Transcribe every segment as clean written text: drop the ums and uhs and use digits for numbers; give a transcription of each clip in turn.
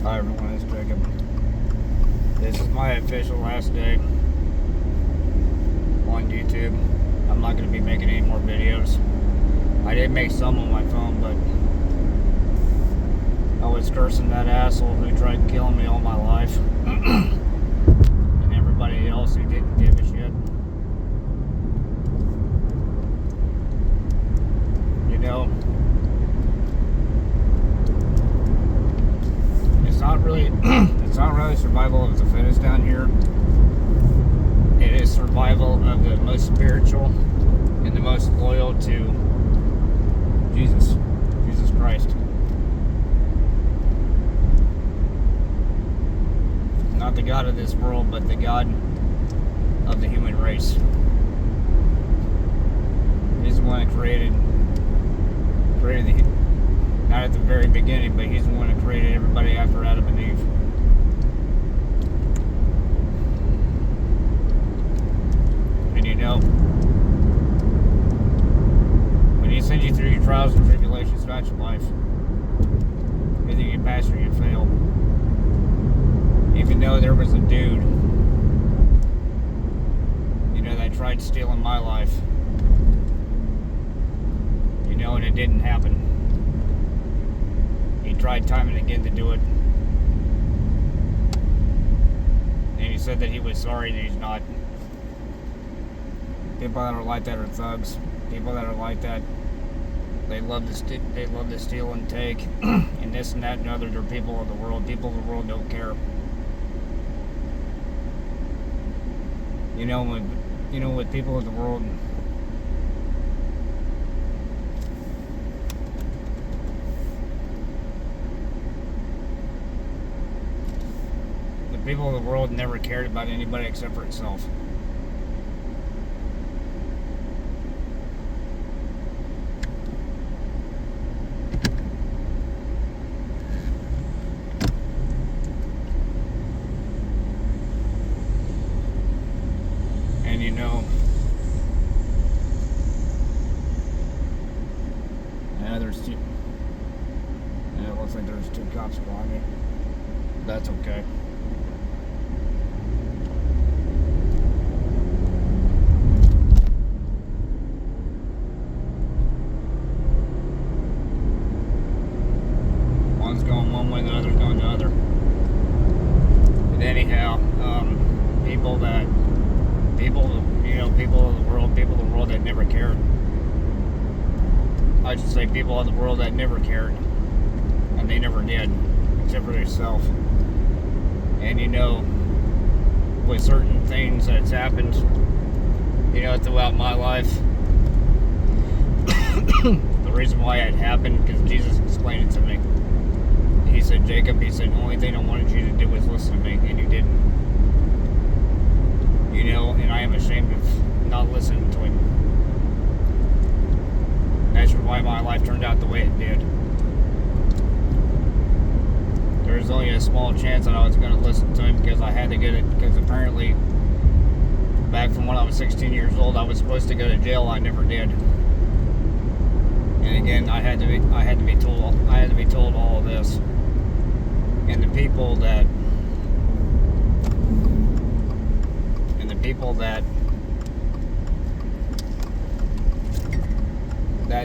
Hi everyone, it's Jacob. This is my official last day on YouTube. I'm not going to be making any more videos. I did make some on my phone, but I was cursing that asshole who tried killing me all my life. And everybody else who didn't give a shit. You know, it's not really survival of the fittest down here. It is survival of the most spiritual and the most loyal to Jesus Christ. Not the God of this world, but the God of the human race. He's the one that created the, not at the very beginning, but he's the one that created everybody after Adam and Eve. And you know, when he sends you through your trials and tribulations throughout your life, either you pass or you fail. Even though there was a dude, you know, that tried stealing my life, you know, and it didn't happen. He tried time and again to do it. And he said that he was sorry, and he's not. People that are like that are thugs. People that are like that, they love to steal and take, and this and that and other. They're people of the world. People of the world don't care. With people of the world, the people of the world never cared about anybody except for itself. And you know, it looks like there's two cops behind me. That's okay. One's going one way, the other's going the other. But anyhow, people of the world that never cared. I should say people of the world that never cared. And they never did, except for themselves. And you know, with certain things that's happened, you know, throughout my life, the reason why it happened, because Jesus explained it to me. He said, Jacob, he said, the only thing I wanted you to do was listen to me, and you didn't. You know, and I am ashamed of not listening to him. That's why my life turned out the way it did. There was only a small chance that I was going to listen to him because I had to get it, because apparently back from when I was 16 years old, I was supposed to go to jail. I never did. And again, I had to be told all of this. And the people that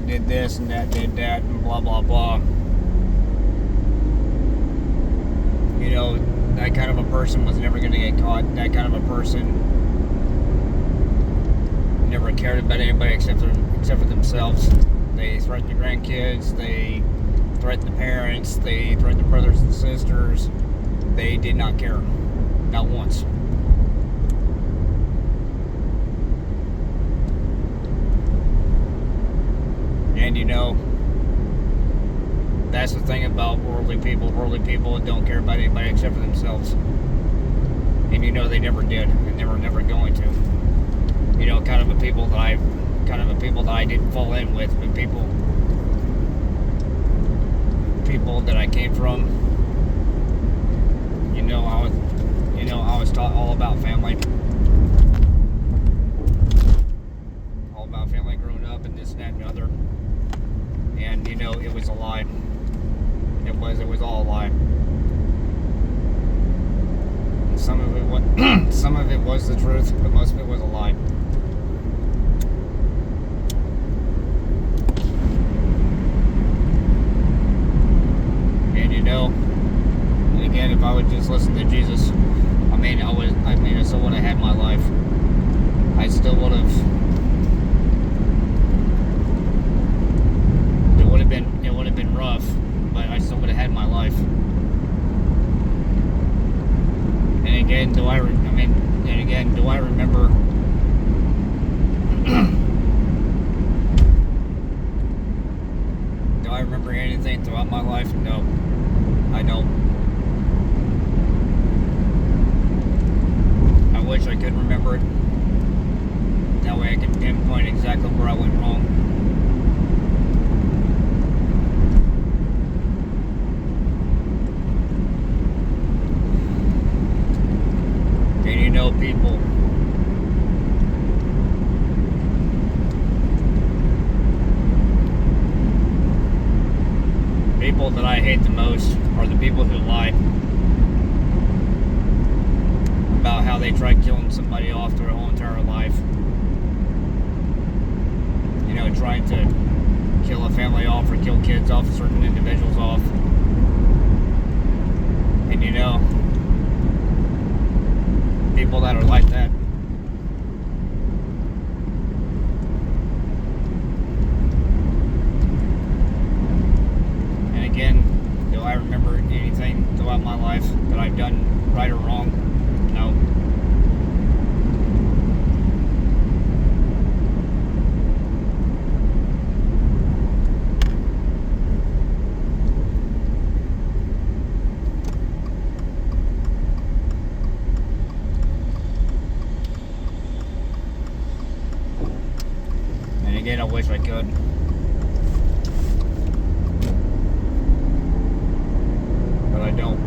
did this and that did that and blah blah blah. You know, that kind of a person was never going to get caught. That kind of a person never cared about anybody except for themselves. They threatened the grandkids, they threatened the parents, they threatened the brothers and sisters. They did not care. Not once. And you know, that's the thing about worldly people. Worldly people don't care about anybody except for themselves. And you know, they never did, and they were never going to. You know, kind of a people that I didn't fall in with, but people that I came from. You know, I was taught all about family. All about family growing up and this, that, and the other. And you know, it was a lie. It was all a lie. some of it was some of it was the truth, but most of it was a lie. And and again, if I would just listen to Jesus, I still would have had my life. I still would have. It would have been rough, but I still would have had my life. And again, do I remember? Do I remember anything throughout my life? No, I don't. I wish I could remember it. That way I can pinpoint exactly where I went wrong. And people that I hate the most are the people who lie about how they tried killing somebody off their whole entire life. Trying to kill a family off or kill kids off, certain individuals off. And people that are like that, and again, do I remember anything throughout my life that I've done right or wrong? No. Again, I wish I could. But I don't.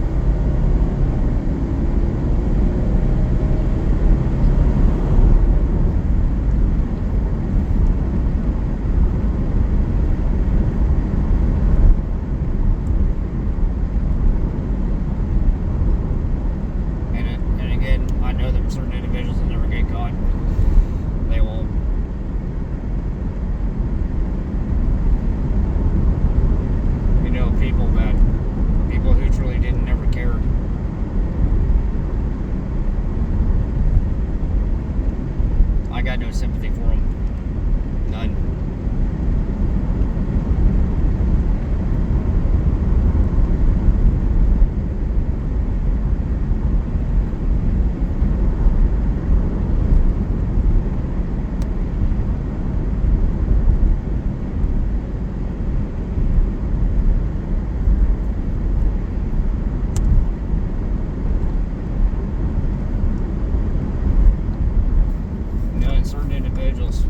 And again, I know that certain individuals will never get caught. They won't. People who truly didn't never care. I got no sympathy for them. None. Certain individuals.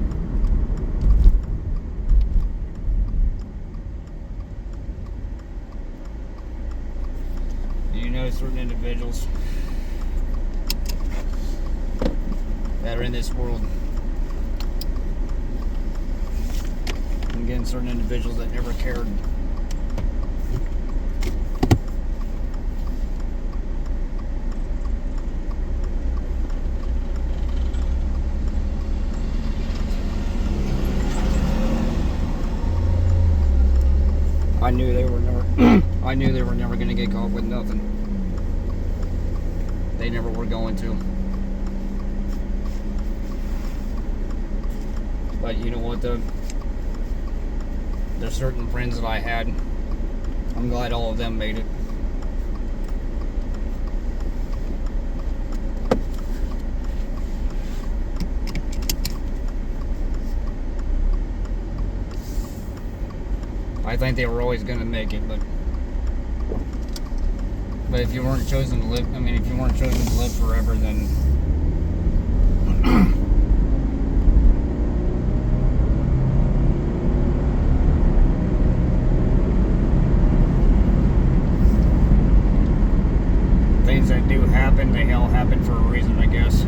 Certain individuals that are in this world. And again, certain individuals that never cared. I knew they were never going to get caught with nothing. They never were going to. But you know what though? There's certain friends that I had. I'm glad all of them made it. I think they were always going to make it, but if you weren't chosen to live, if you weren't chosen to live forever, then things that do happen, they all happen for a reason, I guess.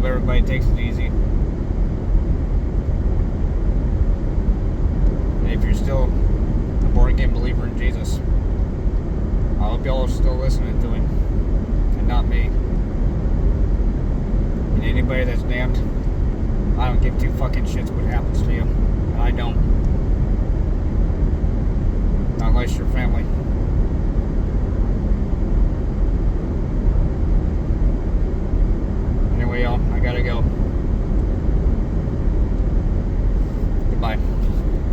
everybody takes it easy. And if you're still a born-again believer in Jesus, I hope y'all are still listening to him and not me. And anybody that's damned, I don't give two fucking shits what happens to you. I don't. Not unless you're family. Anyway, y'all, I gotta go. Goodbye.